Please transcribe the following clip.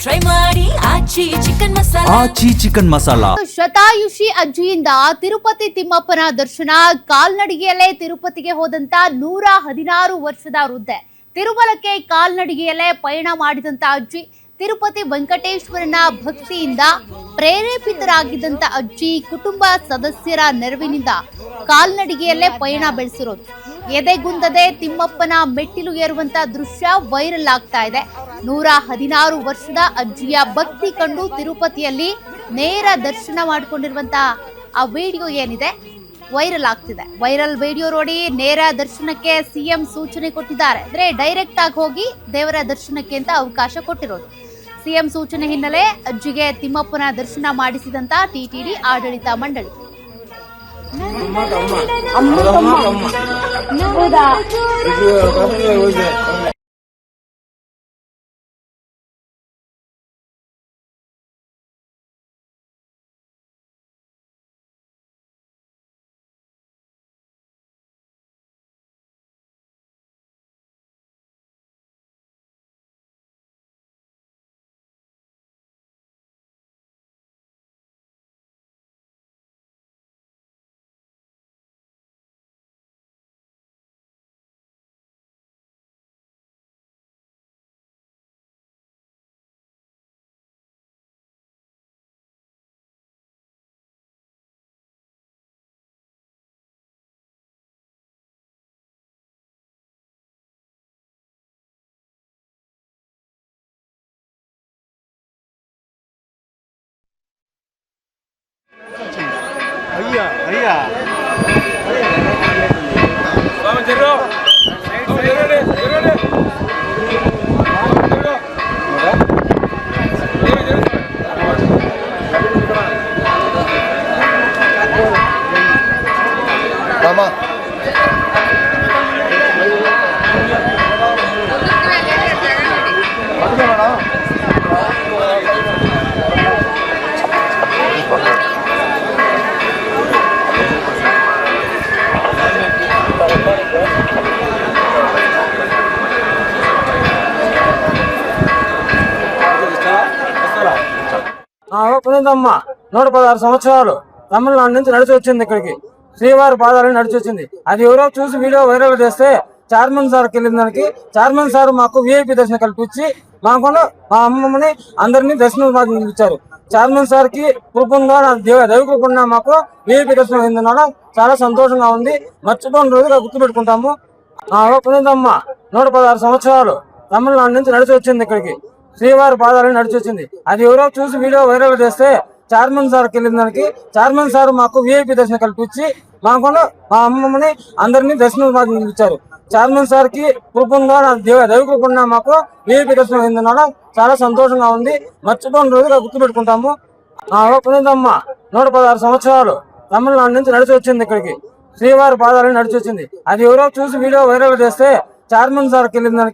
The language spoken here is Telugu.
ಟ್ರೈ ಮಾಡಿ ಆಚಿ ಚಿಕನ್ ಮಸಾಲಾ. ಶತಾಯುಷಿ ಅಜ್ಜಿಯಿಂದ ತಿರುಪತಿ ತಿಮ್ಮಪ್ಪನ ದರ್ಶನ. ಕಾಲ್ನಡಿಗೆಯಲ್ಲೇ ತಿರುಪತಿಗೆ ಹೋದಂತ 116 ವರ್ಷದ ವೃದ್ಧೆ. ತಿರುಮಲಕ್ಕೆ ಕಾಲ್ನಡಿಗೆಯಲ್ಲೇ ಪಯಣ ಮಾಡಿದಂತ ಅಜ್ಜಿ. ತಿರುಪತಿ ವೆಂಕಟೇಶ್ವರನ ಭಕ್ತಿಯಿಂದ ಪ್ರೇರೇಪಿತರಾಗಿದ್ದಂತ ಅಜ್ಜಿ ಕುಟುಂಬ ಸದಸ್ಯರ ನೆರವಿನಿಂದ ಕಾಲ್ನಡಿಗೆಯಲ್ಲೇ ಪಯಣ ಬೆಳೆಸಿರೋದು. ಎದೆಗುಂದದೆ ತಿಮ್ಮಪ್ಪನ ಮೆಟ್ಟಿಲು ಏರುವಂತ ದೃಶ್ಯ ವೈರಲ್ ಆಗ್ತಾ ಇದೆ. 116 ವರ್ಷದ ಅಜ್ಜಿಯ ಭಕ್ತಿ ಕಂಡು ತಿರುಪತಿಯಲ್ಲಿ ನೇರ ದರ್ಶನ ಮಾಡಿಕೊಂಡಿರುವಂತ ಆ ವಿಡಿಯೋ ಏನಿದೆ ವೈರಲ್ ಆಗ್ತಿದೆ. ವೈರಲ್ ವಿಡಿಯೋ ನೋಡಿ ನೇರ ದರ್ಶನಕ್ಕೆ ಸಿಎಂ ಸೂಚನೆ ಕೊಟ್ಟಿದ್ದಾರೆ. ಅಂದ್ರೆ ಡೈರೆಕ್ಟ್ ಆಗಿ ಹೋಗಿ ದೇವರ ದರ್ಶನಕ್ಕೆ ಅಂತ ಅವಕಾಶ ಕೊಟ್ಟಿರೋದು. ಸಿಎಂ ಸೂಚನೆ ಹಿನ್ನೆಲೆ ಅಜ್ಜಿಗೆ ತಿಮ್ಮಪ್ಪನ ದರ್ಶನ ಮಾಡಿಸಿದಂತ ಟಿಟಿಡಿ ಆಡಳಿತ ಮಂಡಳಿ. పునితమ్మ 116 సంవత్సరాలు తమిళనాడు నుంచి నడిచి వచ్చింది. ఇక్కడికి శ్రీవారి పాదాలని నడిచి వచ్చింది. అది ఎవరో చూసి వీడియో వైరల్ చేస్తే చైర్మన్ సార్కి వెళ్ళిన దానికి చైర్మన్ సార్ మాకు విఐపి దర్శనం కల్పించి మాకు మా అమ్మమ్మని అందరినీ దర్శనం ఇచ్చారు. చైర్మన్ సార్ కి కృపంగా దైవ కృపంగా మాకు విఐపి దర్శనం అయిందన్న చాలా సంతోషంగా ఉంది. మర్చిపోయిన రోజుగా గుర్తుపెట్టుకుంటాము. పునితమ్మ 116 సంవత్సరాలు తమిళనాడు నుంచి నడిచి వచ్చింది. ఇక్కడికి శ్రీవారి పాదాలని నడిచి వచ్చింది. అది ఎవరో చూసి వీడియో వైరల్ చేస్తే చైర్మన్ సార్కి వెళ్ళిన దానికి చైర్మన్ సార్ మాకు విఐపి దర్శనం కల్పించి మాకు మా అమ్మమ్మని అందరినీ దర్శనం ఇచ్చారు. చైర్మన్ సార్ కి కృపంగా దైవ కృపంగా మాకు విఐపి దర్శనం అయిందన్న చాలా సంతోషంగా ఉంది. మర్చిపోయిన రోజుగా గుర్తుపెట్టుకుంటాము. పునితమ్మ 116 సంవత్సరాలు తమిళనాడు నుంచి నడిచి వచ్చింది. ఇక్కడికి శ్రీవారి పాదాలని నడిచి వచ్చింది. అది ఎవరో చూసి వీడియో వైరల్ చేస్తే చైర్మన్ సార్కి వెళ్ళిన దానికి